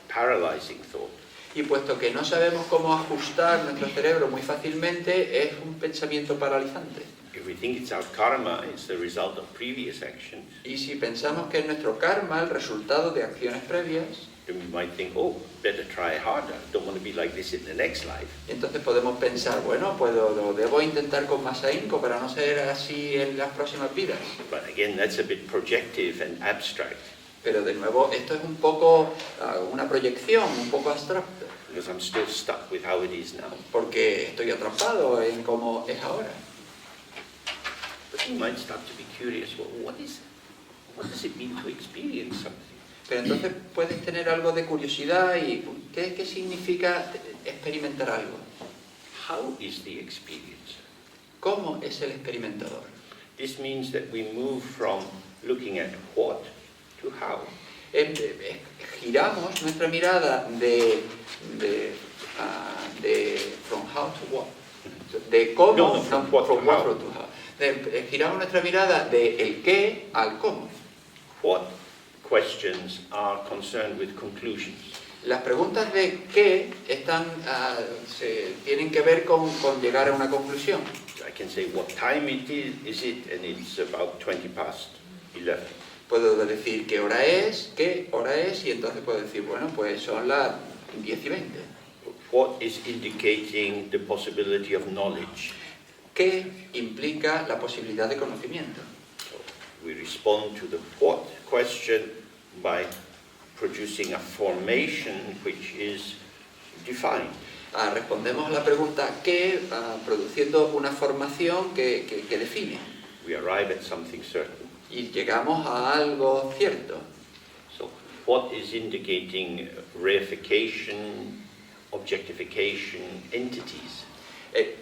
paralyzing thought. y puesto que no sabemos cómo ajustar nuestro cerebro muy fácilmente, es un pensamiento paralizante. If we think it's our karma, it's the result of previous actions, Y si pensamos que es nuestro karma el resultado de acciones previas, then we might think, oh, better try harder. Don't want to be like this in the next life. entonces podemos pensar, bueno, pues lo debo intentar con más ahínco para no ser así en las próximas vidas. But again, that's a bit projective and abstract, Pero de nuevo, esto es un poco una proyección, un poco abstracta, because I'm still stuck with how it is now. porque estoy atrapado en cómo es ahora. But you might start to be curious, well, what does it mean to experience something? Pero entonces puedes tener algo de curiosidad y ¿qué significa experimentar algo? How is the experience? ¿Cómo es el experimentador? This means that we move from looking at what to how. Giramos nuestra mirada de from how to what, de cómo, No, from what to how. from to how. Giramos nuestra mirada de el qué al cómo. What questions are concerned with conclusions? Las preguntas de qué tienen que ver con llegar a una conclusión. I can say what time it is it, and it's about 20 past 11. Puedo decir qué hora es, y entonces puedo decir, bueno, pues son las 10 y 20. What is indicating the possibility of knowledge? ¿Qué implica la posibilidad de conocimiento? So we respond to the what question by producing a formation which is defined. Respondemos a la pregunta ¿qué? Produciendo una formación que define. We arrive at something certain. Y llegamos a algo cierto. So what is indicating reification, objectification, entities?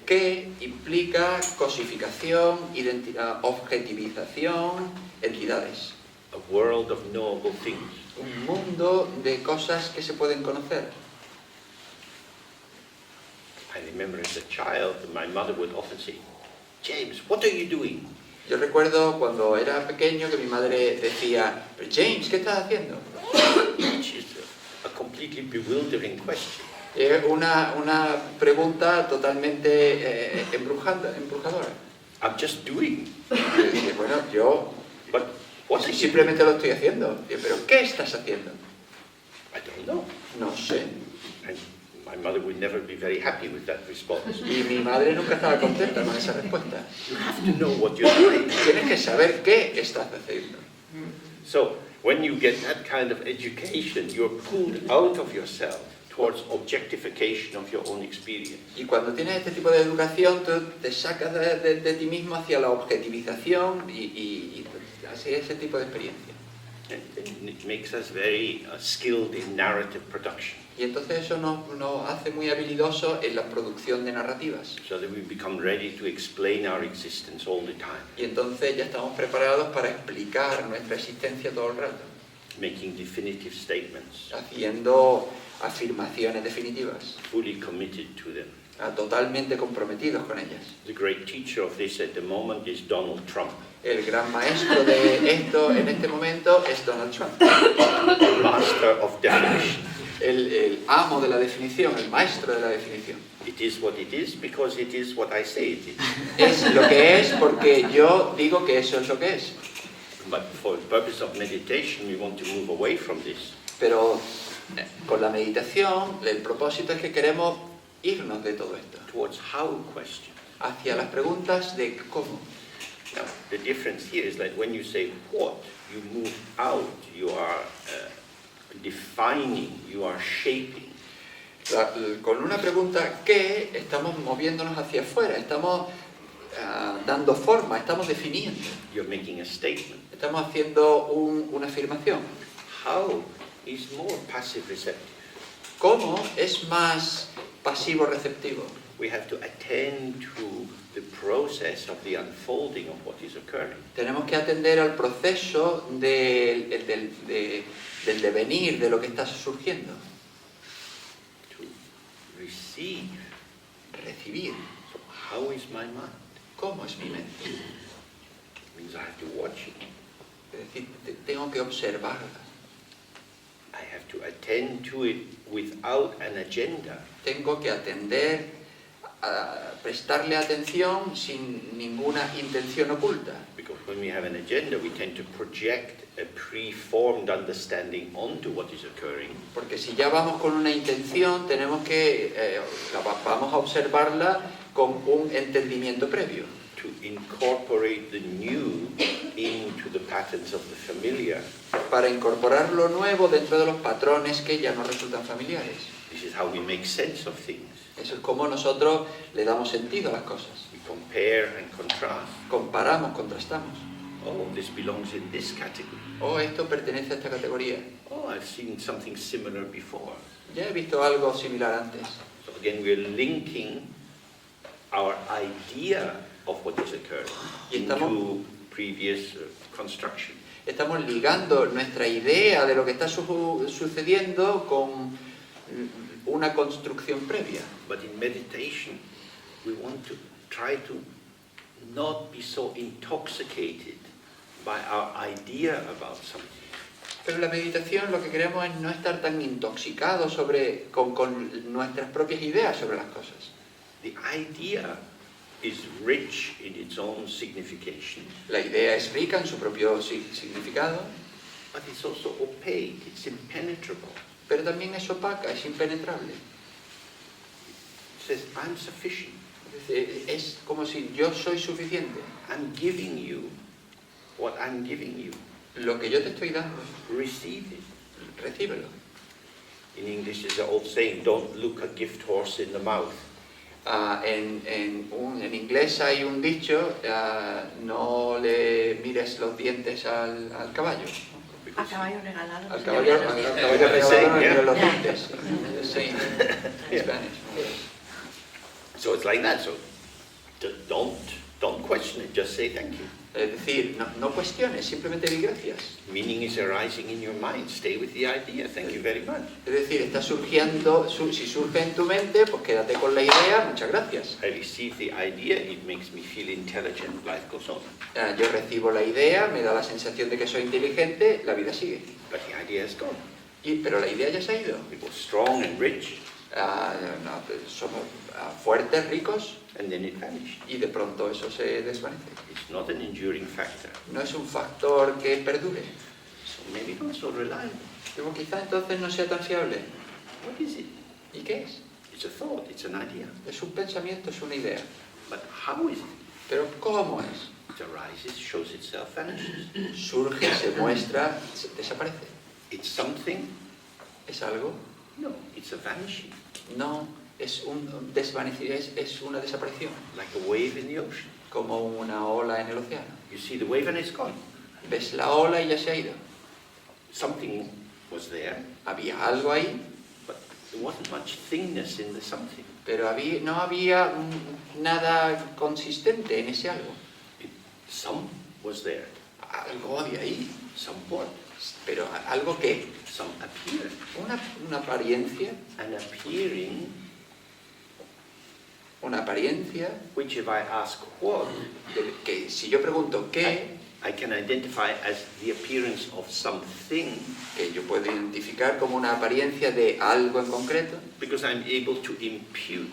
¿Qué implica cosificación, objetivización, entidades? A world of knowable things. Un mundo de cosas que se pueden conocer. I remember as a child, my mother would often say, James, what are you doing? Yo recuerdo cuando era pequeño que mi madre decía, "Pero James, ¿qué estás haciendo?" Which is a completely bewildering question. Es una pregunta totalmente embrujadora. I'm just doing. Y yo dije, bueno, yo But what are you simplemente lo estoy haciendo. Y yo, ¿pero qué estás haciendo? I don't know. No sé. And my mother would never be very happy with that response. Y mi madre nunca estaba contenta con esa respuesta. You have to know what you're doing. Tienes que saber qué estás haciendo. So when you get that kind of education, you're pulled out of yourself towards objectification of your own experience. Y cuando tienes este tipo de educación, tú te sacas de ti mismo hacia la objetivización y hacia ese tipo de experiencia. And it makes us very skilled in narrative production. Y entonces eso nos hace muy habilidosos en la producción de narrativas. So that we become ready to explain our existence all the time, Y entonces ya estamos preparados para explicar nuestra existencia todo el rato, making definitive statements, haciendo afirmaciones definitivas, fully committed to them. Totalmente comprometidos con ellas. The great teacher of this at the moment is Donald Trump, El gran maestro de esto en este momento es Donald Trump, master of definition. el amo de la definición, el maestro de la definición. It is what it is because it is what I say it is. Es lo que es porque yo digo que eso es lo que es. But for the purpose of meditation, we want to move away from this. Pero con la meditación, el propósito es que queremos irnos de todo esto, Towards how questions. hacia las preguntas de cómo. Now, the difference here is that when you say what, you move out, you are defining, you are shaping. Con una pregunta ¿qué? Estamos moviéndonos hacia afuera, estamos dando forma, estamos definiendo, You're making a statement. estamos haciendo una afirmación. How is more passive receptive. ¿Cómo es más pasivo-receptivo? We have to attend to the process of the unfolding of what is occurring. Tenemos que atender al proceso del devenir de lo que está surgiendo. To receive. Recibir. So how is my mind? ¿Cómo es mi mente? It means I have to watch it. Es decir, tengo que observarla. I have to attend to it without an agenda. Tengo que atender, prestarle atención sin ninguna intención oculta. Because when we have an agenda, we tend to project a preformed understanding onto what is occurring. Porque si ya vamos con una intención, tenemos que, vamos a observarla con un entendimiento previo. To incorporate the new into the patterns of the familiar. Para incorporar lo nuevo dentro de los patrones que ya nos resultan familiares. This is how we make sense of things. Eso es como nosotros le damos sentido a las cosas. We compare and contrast. Comparamos, contrastamos. Oh, this belongs in this category. Oh, esto pertenece a esta categoría. Oh, I've seen something similar before. Ya he visto algo similar antes. So again, we're linking our idea of what is occurring Y estamos- into previous construction. Estamos ligando nuestra idea de lo que está sucediendo con una construcción previa. But in meditation, we want to try to not be so intoxicated by our idea about something. Pero en la meditación lo que queremos es no estar tan intoxicados con nuestras propias ideas sobre las cosas. The idea is rich in its own signification, La idea es rica en su propio significado, but it's also opaque, it's impenetrable. pero también es opaca, es impenetrable. It says, I'm sufficient. Es como si yo soy suficiente. I'm giving you what I'm giving you. Lo que yo te estoy dando, Receive it. recíbelo. In English, there's an old saying, don't look a gift horse in the mouth. En inglés hay un dicho, no le mires los dientes al caballo. A Because caballo regalado. Al caballo regalado no le mires los dientes. The same in Spanish. so it's like that. So don't question it. Just say thank you. Es decir, no cuestiones, simplemente di gracias. Meaning is arising in your mind. Stay with the idea. Thank you very much. Es decir, está surgiendo, si surge en tu mente, pues quédate con la idea, muchas gracias. I receive the idea. It makes me feel intelligent. Life goes on. Yo recibo la idea, me da la sensación de que soy inteligente, la vida sigue. But the idea is gone. Pero la idea ya se ha ido. It was strong and rich, Somos fuertes, ricos, and then it vanished. y de pronto eso se desvanece. It's not an enduring factor. No es un factor que perdure. So maybe not so reliable. Pero quizá entonces no sea tan fiable. What is it? ¿Y qué es? It's a thought, it's an idea. Es un pensamiento, es una idea. But how is it? Pero ¿cómo es? It arises, shows itself, vanishes. Surge, se muestra, desaparece. It's something? ¿Es algo? No, it's a vanishing. No, es un desvanecimiento, es una desaparición. Like a wave in the ocean. Como una ola en el océano. You see the wave and it's gone. Ves la ola y ya se ha ido. Something was there, Había algo ahí, but there wasn't much thingness in the something. pero no había nada consistente en ese algo. Some was there. Algo había ahí, Some what? pero algo que, Some appeared. una apariencia, An appearing, which if I ask what, que si yo pregunto qué, I can identify as the appearance of something, que yo puedo identificar como una apariencia de algo en concreto, because I'm able to impute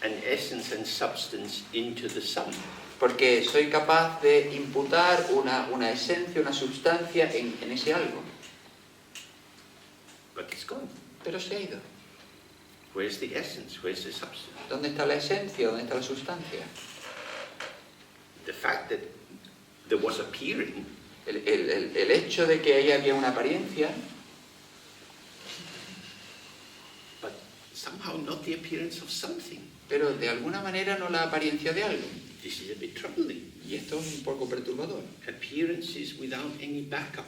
an essence and substance into the some. porque soy capaz de imputar una esencia, una sustancia en ese algo, But it's gone. pero se ha ido. Where's the essence? Where's the substance? ¿Dónde está la esencia? ¿Dónde está la sustancia? The fact that there was appearing El hecho de que ahí había una apariencia, but somehow not the appearance of something. pero de alguna manera no la apariencia de algo. This is a bit troubling. Y esto es un poco perturbador. Appearances without any backup.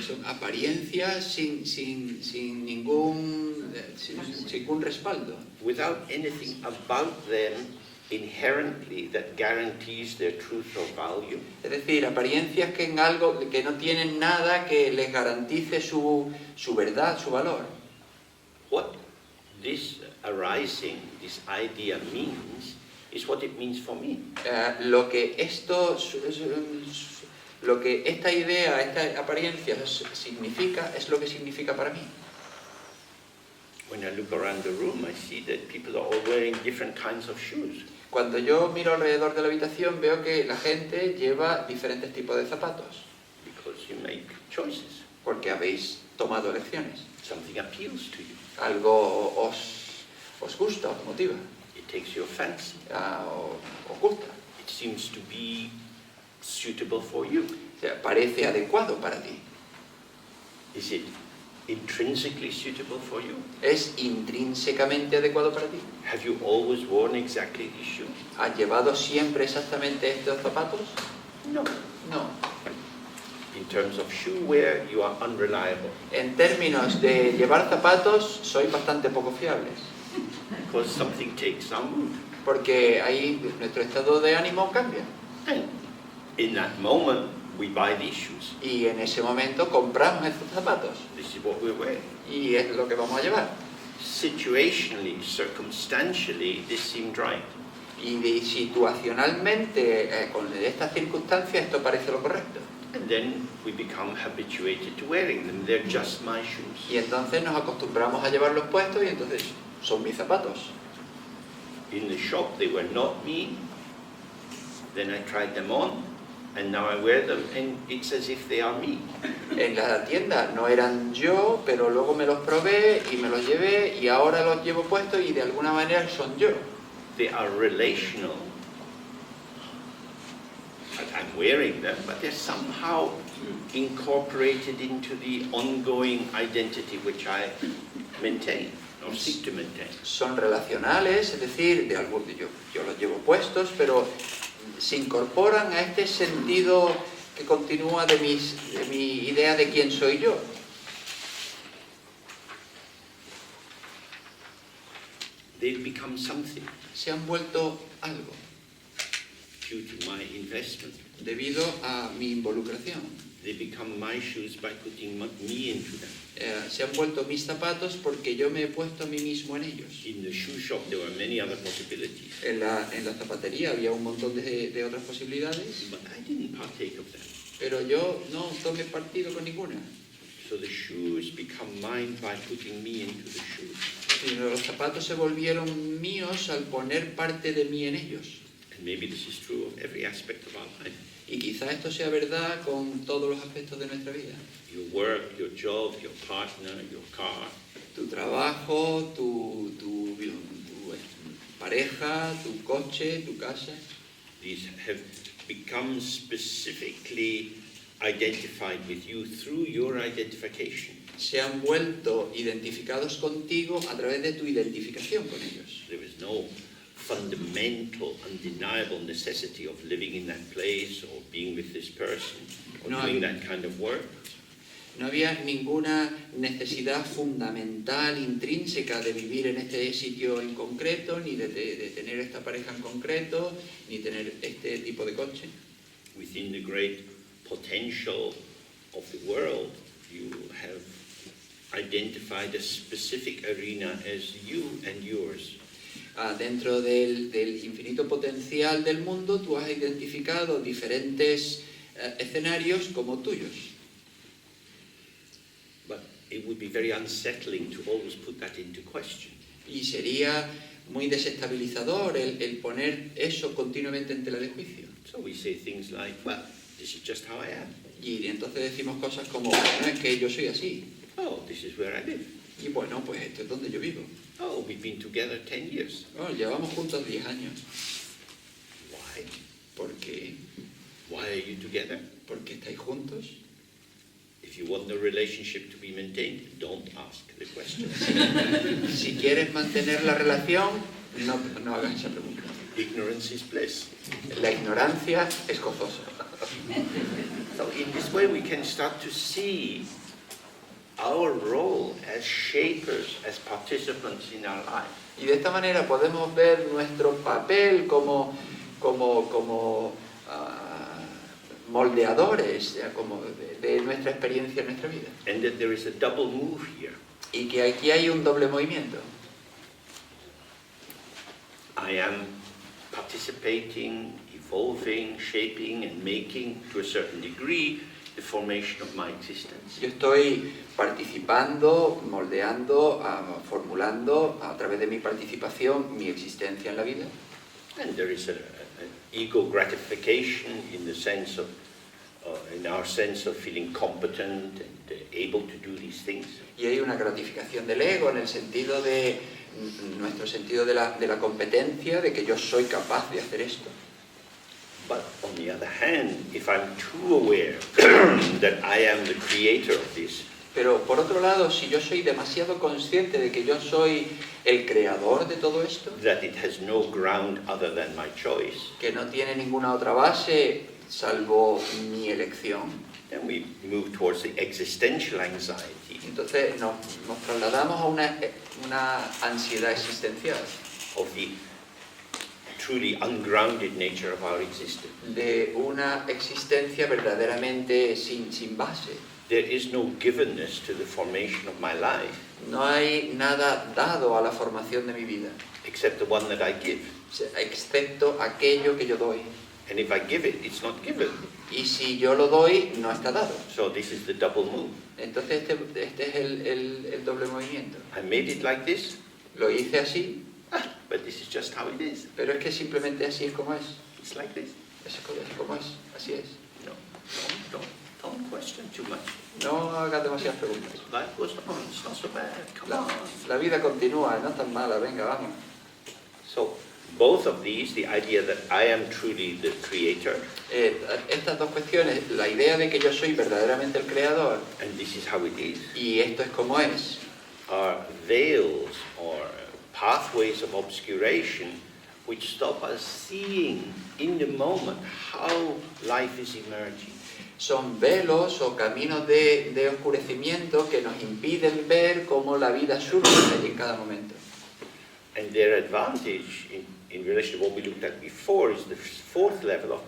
Son apariencias sin ningún respaldo. Without anything about them inherently that guarantees their truth or value. Es decir, apariencias que en algo que no tienen nada que les garantice su verdad, su valor. What this arising, this idea means, is what it means for me. Lo que esta idea, esta apariencia significa, es lo que significa para mí. When I look around the room, I see that people are all wearing different kinds of shoes. Cuando yo miro alrededor de la habitación veo que la gente lleva diferentes tipos de zapatos, Because you make choices. porque habéis tomado elecciones. Something appeals to you. Algo os gusta, os motiva, It takes your fancy. os gusta. It seems to be suitable for you. O sea, parece adecuado para ti. Is it intrinsically suitable for you? ¿Es intrínsecamente adecuado para ti? Have you always worn exactly these shoes? ¿Has llevado siempre exactamente estos zapatos? No. No. In terms of shoe wear, you are unreliable. En términos de llevar zapatos, sois bastante poco fiables, Because something takes our mood. porque ahí nuestro estado de ánimo cambia. And in that moment, we buy these shoes. Y en ese momento compramos estos zapatos, This is what we're wearing. y es lo que vamos a llevar. Situationally, circumstantially, this seemed right. Y situacionalmente, con estas circunstancias, esto parece lo correcto. And then we become habituated to wearing them. They're just my shoes. Y entonces nos acostumbramos a llevarlos puestos y entonces son mis zapatos. In the shop, they were not me. Then I tried them on, and now I wear them, and it's as if they are me. En la tienda no eran yo, pero luego me los probé y me los llevé y ahora los llevo puestos y de alguna manera son yo. They are relational. I'm wearing them, but they're somehow incorporated into the ongoing identity which I maintain, or seek to maintain. Son relacionales, es decir, yo los llevo puestos, pero se incorporan a este sentido que continúa de mi idea de quién soy yo. They've become something Se han vuelto algo due to my investment. debido a mi involucración. They become my shoes by putting me into them. se han vuelto mis zapatos porque yo me he puesto a mí mismo en ellos. In the shoe shop, there were many other possibilities, En la zapatería había un montón de otras posibilidades, but I didn't partake of them. pero yo no tomé partido con ninguna. So the shoes become mine by putting me into the shoes. Y los zapatos se volvieron míos al poner parte de mí en ellos. And maybe this is true of every aspect of our life. Y quizá esto sea verdad con todos los aspectos de nuestra vida. Your work, your job, your partner, your car. Tu trabajo, tu pareja, tu coche, tu casa. These have become specifically identified with you through your identification. Se han vuelto identificados contigo a través de tu identificación con ellos. There is no fundamental, undeniable necessity of living in that place or being with this person or No, doing that kind of work. No había ninguna necesidad fundamental, intrínseca de vivir en este sitio en concreto, ni de tener esta pareja en concreto, ni tener este tipo de coche. Within the great potential of the world, you have identified a specific arena as you and yours. Dentro del infinito potencial del mundo, tú has identificado diferentes escenarios como tuyos. But it would be very unsettling to always put that into question. Y sería muy desestabilizador el poner eso continuamente en tela de juicio. So we say things like, well, this is just how I am. Y entonces decimos cosas como, bueno, es que yo soy así. Oh, this is where I live. Y bueno, pues esto es donde yo vivo. Oh, we've been together 10 years. Oh, llevamos juntos 10 años. Why? ¿Por qué? Why are you together? ¿Por qué estáis juntos? If you want the relationship to be maintained, don't ask the question. Si quieres mantener la relación, no hagas esa pregunta. Ignorance is bliss. La ignorancia es gozosa. So in this way we can start to see our role as shapers, as participants in our life. Y de esta manera podemos ver nuestro papel como moldeadores, como de nuestra experiencia en nuestra vida. And that there is a double move here. Y que aquí hay un doble movimiento. I am participating, evolving, shaping and making to a certain degree the formation of my existence. Yo estoy participando, moldeando, formulando a través de mi participación mi existencia en la vida. And there is an ego gratification in the sense of, in our sense of feeling competent and able to do these things. Y hay una gratificación del ego en el sentido de nuestro sentido de la competencia, de que yo soy capaz de hacer esto. But on the other hand, if I'm too aware that I am the creator of this, Pero por otro lado, si yo soy demasiado consciente de que yo soy el creador de todo esto, that it has no ground other than my choice, que no tiene ninguna otra base salvo mi elección, then we move towards the existential anxiety entonces nos trasladamos a una ansiedad existencial of the truly ungrounded nature of our existence. de una existencia verdaderamente sin base. There is no givenness to the formation of my life No hay nada dado a la formación de mi vida, except the one that I give. excepto aquello que yo doy. And if I give it, it's not given. Y si yo lo doy, no está dado. So this is the double move. Entonces este es el doble movimiento. I made it like this, Lo hice así, but this is just how it is. pero es que simplemente así es como es. It's like this. Es como es, así es. No, don't question too much. No hagas demasiadas preguntas. Life goes on, it's not so bad, come on. La vida continúa, no es tan mala, venga, vamos. So both of these, the idea that I am truly the creator, Estas dos cuestiones, la idea de que yo soy verdaderamente el creador and this is how it is, y esto es como es, are veils or pathways of obscuration which stop us seeing in the moment how life is emerging. son velos o caminos de oscurecimiento que nos impiden ver cómo la vida surge en cada momento. And their advantage in relation to what we looked at before is the fourth level of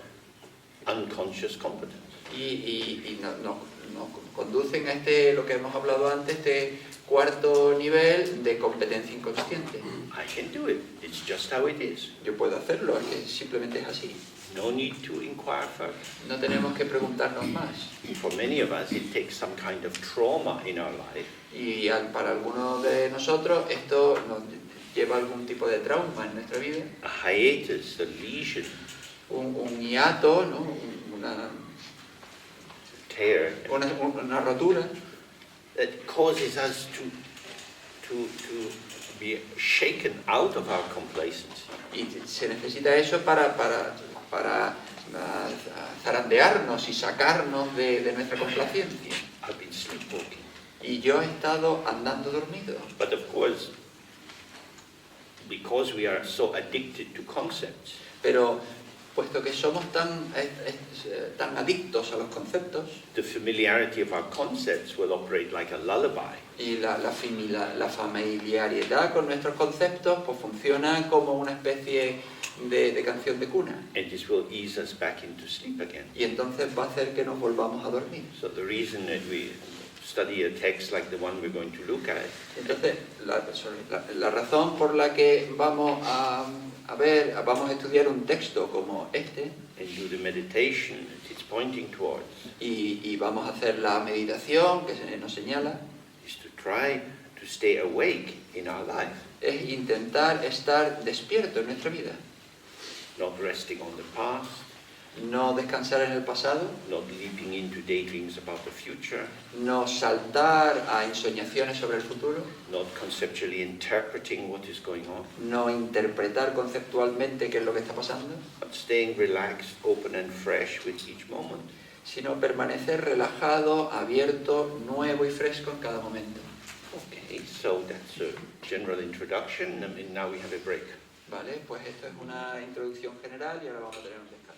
unconscious competence. Y nos conducen a lo que hemos hablado antes, este cuarto nivel de competencia inconsciente. I can do it. It's just how it is. Yo puedo hacerlo, es que simplemente es así. No need to inquire further. No tenemos que preguntarnos más. For many of us, it takes some kind of trauma in our life Y para algunos de nosotros esto nos lleva a algún tipo de trauma en nuestra vida. a hiatus, a lesion, Un hiato, ¿no? tear, una rotura that causes us to be shaken out of our complacency. y se necesita eso para zarandearnos y sacarnos de nuestra complacencia. I've been sleepwalking. Y yo he estado andando dormido. But of course, because we are so addicted to concepts, Pero puesto que somos tan adictos a los conceptos the familiarity of our concepts will operate like a lullaby. y la familiaridad con nuestros conceptos pues funciona como una especie de canción de cuna. And this will ease us back into sleep again. Y entonces va a hacer que nos volvamos a dormir. So the reason that we study a text like the one we're going to look at Entonces, la razón por la que vamos a estudiar un texto como este and do the meditation that it's pointing towards y vamos a hacer la meditación que nos señala, is to try to stay awake in our life, es intentar estar despierto en nuestra vida, not resting on the past, no descansar en el pasado, not leaping into daydreams about the future, no saltar a ensoñaciones sobre el futuro, not conceptually interpreting what is going on, no interpretar conceptualmente qué es lo que está pasando, but staying relaxed, open and fresh with each moment. sino permanecer relajado, abierto, nuevo y fresco en cada momento. Okay, so that's a general introduction, and now we have a break. Vale, pues esto es una introducción general y ahora vamos a tener un descanso.